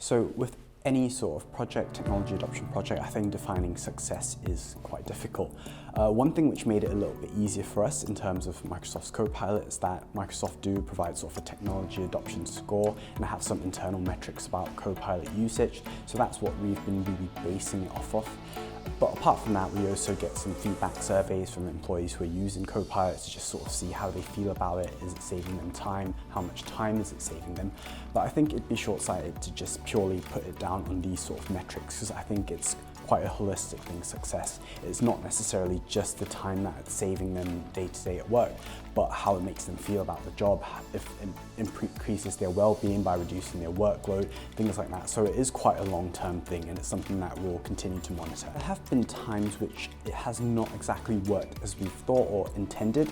So with any sort of project, technology adoption project, I think defining success is quite difficult. One thing which made it a little bit easier for us in terms of Microsoft's Copilot is that Microsoft do provide sort of a technology adoption score and have some internal metrics about Copilot usage. So that's what we've been really basing it off of. But apart from that, we also get some feedback surveys from employees who are using Copilot to just sort of see how they feel about it. Is it saving them time? How much time is it saving them? But I think it'd be short-sighted to just purely put it down on these sort of metrics, because I think it's quite a holistic thing, success. It's not necessarily just the time that it's saving them day to day at work, but how it makes them feel about the job, if it increases their well-being by reducing their workload, things like that. So it is quite a long-term thing, and it's something that we'll continue to monitor. There have been times which it has not exactly worked as we've thought or intended.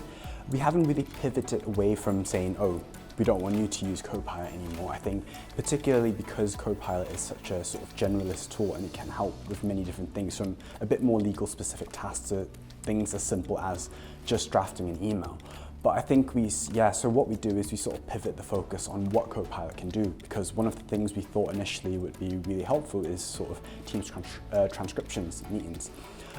We haven't really pivoted away from saying, oh, we don't want you to use Copilot anymore. I think particularly because Copilot is such a sort of generalist tool and it can help with many different things, from a bit more legal specific tasks to things as simple as just drafting an email. But I think so what we do is we sort of pivot the focus on what Copilot can do, because one of the things we thought initially would be really helpful is sort of Teams transcriptions meetings.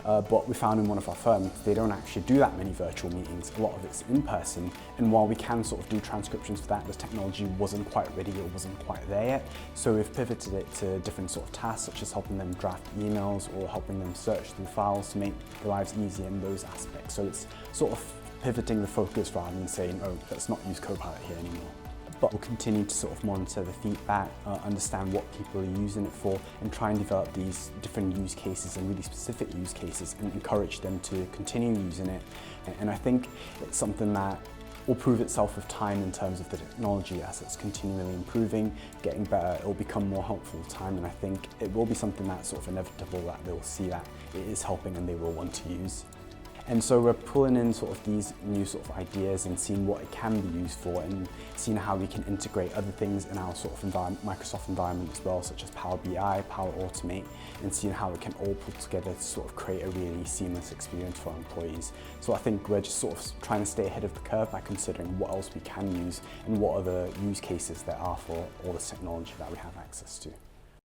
But we found in one of our firms, they don't actually do that many virtual meetings. A lot of it's in person. And while we can sort of do transcriptions for that, the technology wasn't quite ready or wasn't quite there yet. So we've pivoted it to different sort of tasks, such as helping them draft emails or helping them search through files to make their lives easier in those aspects. So it's sort of pivoting the focus rather than saying, oh, let's not use Copilot here anymore. But we'll continue to sort of monitor the feedback, understand what people are using it for, and try and develop these different use cases and really specific use cases and encourage them to continue using it. And I think it's something that will prove itself with time in terms of the technology. As it's continually improving, getting better, it will become more helpful with time, and I think it will be something that's sort of inevitable that they'll see that it is helping and they will want to use. And so we're pulling in sort of these new sort of ideas and seeing what it can be used for, and seeing how we can integrate other things in our sort of Microsoft environment as well, such as Power BI, Power Automate, and seeing how it can all pull together to sort of create a really seamless experience for our employees. So I think we're just sort of trying to stay ahead of the curve by considering what else we can use and what other use cases there are for all this technology that we have access to.